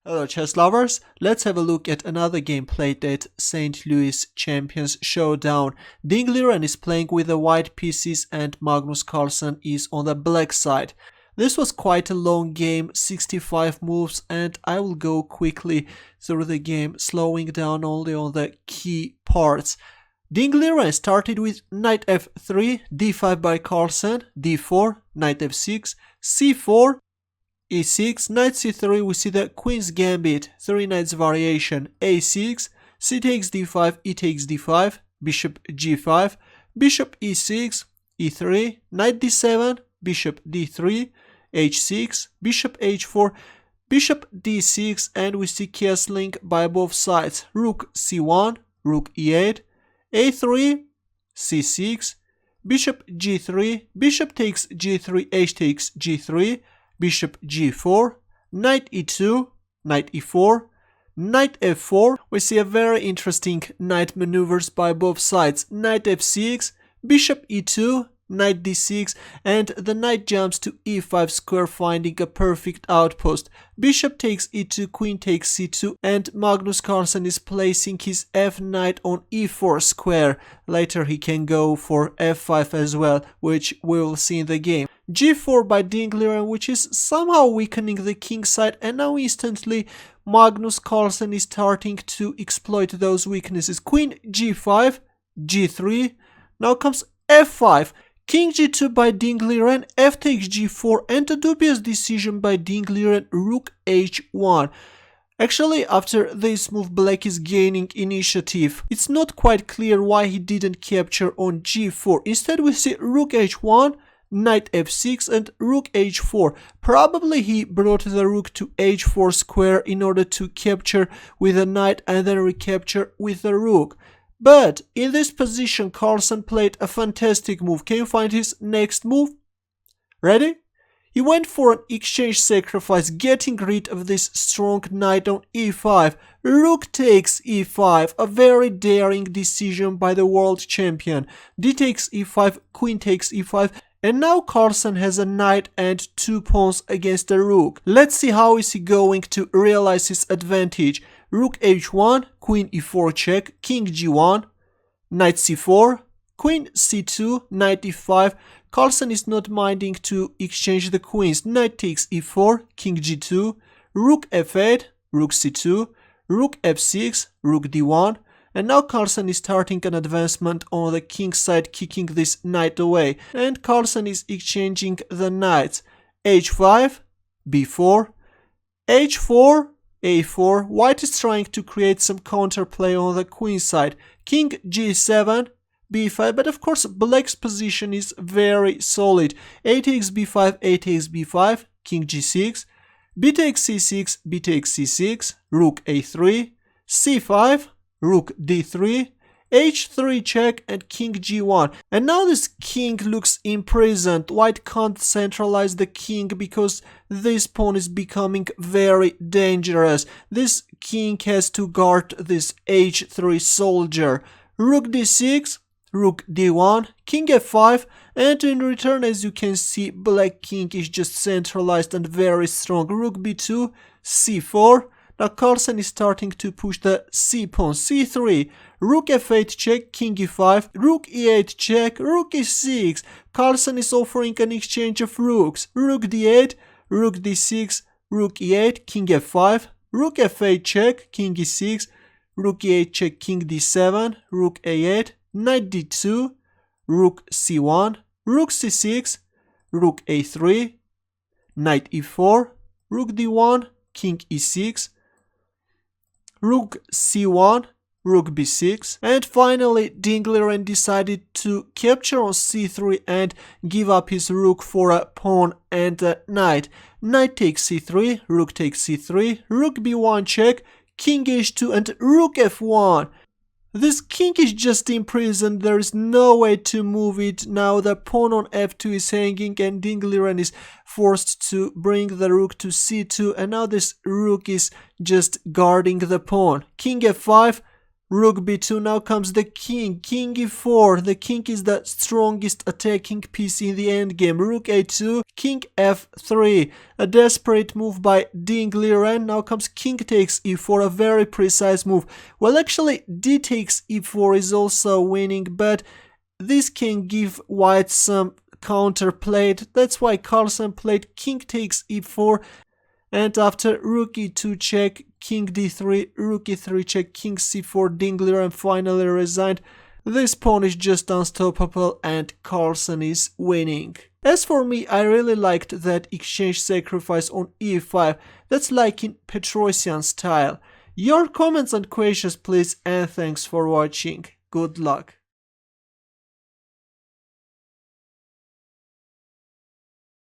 Hello chess lovers, let's have a look at another game played at St. Louis Champions Showdown. Liren is playing with the white pieces and Magnus Carlsen is on the black side. This was quite a long game, 65 moves, and I will go quickly through the game, slowing down only on the key parts. Liren started with knight f3, d5 by Carlsen, d4, knight f6, c4, e6, knight c3, we see the queen's gambit, 3 knights variation, a6, c takes d5, e takes d5, bishop g5, bishop e6, e3, knight d7, bishop d3, h6, bishop h4, bishop d6, and we see castling by both sides, rook c1, rook e8, a3, c6, bishop g3, bishop takes g3, h takes g3, bishop g4, knight e2, knight e4, knight f4. We see a very interesting knight maneuvers by both sides. Knight f6, bishop e2, knight d6, and the knight jumps to e5 square, finding a perfect outpost. Bishop takes e2, queen takes c2, and Magnus Carlsen is placing his f knight on e4 square. Later he can go for f5 as well, which we will see in the game. g4 by Liren, which is somehow weakening the king side, and now instantly Magnus Carlsen is starting to exploit those weaknesses. Queen g5, g3, now comes f5. King g2 by Liren, f takes g4, and a dubious decision by Liren, rook h1. Actually, after this move, black is gaining initiative. It's not quite clear why he didn't capture on g4. Instead, we see rook h1, knight f6, and rook h4. Probably he brought the rook to h4 square in order to capture with a knight and then recapture with a rook. But in this position, Carlsen played a fantastic move. Can you find his next move? Ready? He went for an exchange sacrifice, getting rid of this strong knight on e5. Rook takes e5, a very daring decision by the world champion. D takes e5, queen takes e5, and now Carlsen has a knight and 2 pawns against the rook. Let's see how is he going to realize his advantage. Rook h1, queen e4 check, king g1, knight c4, queen c2, knight e5. Carlsen is not minding to exchange the queens. Knight takes e4, king g2, rook f8, rook c2, rook f6, rook d1. And now Carlsen is starting an advancement on the king side, kicking this knight away. And Carlsen is exchanging the knights. h5, b4, h4, a4. White is trying to create some counterplay on the queen side. King g7, b5, but of course black's position is very solid. A takes b5, a takes b5, king g6, b takes c6, b takes c6, rook a3, c5, rook d3, h3 check, and king g1. And now this king looks imprisoned. White can't centralize the king because this pawn is becoming very dangerous. This king has to guard this h3 soldier. Rook d6, rook d1, king f5, and in return, as you can see, black king is just centralized and very strong. Rook b2, c4. Now Carlsen is starting to push the c pawn, c3, rook f8 check, king e5, rook e8 check, rook e6. Carlsen is offering an exchange of rooks, rook d8, rook d6, rook e8, king f5, rook f8 check, king e6, rook e8 check, king d7, rook a8, knight d2, rook c1, rook c6, rook a3, knight e4, rook d1, king e6, rook c1, rook b6, and finally Liren decided to capture on c3 and give up his rook for a pawn and a knight. Knight takes c3, rook takes c3, rook b1 check, king h2, and rook f1. This king is just imprisoned, there is no way to move it. Now the pawn on f2 is hanging and Liren is forced to bring the rook to c2, and now this rook is just guarding the pawn. King f5, Rook b2, now comes the king, king e4, the king is the strongest attacking piece in the endgame, rook a2, king f3, a desperate move by Ding Liren, now comes king takes e4, a very precise move. Well, actually d takes e4 is also winning, but this can give white some counterplay, that's why Carlsen played king takes e4, and after rook e2 check, king d3, rook e3 check, king c4, Ding Liren finally resigned. This pawn is just unstoppable and Carlsen is winning. As for me, I really liked that exchange sacrifice on e5, that's like in Petrosian style. Your comments and questions please, and thanks for watching. Good luck.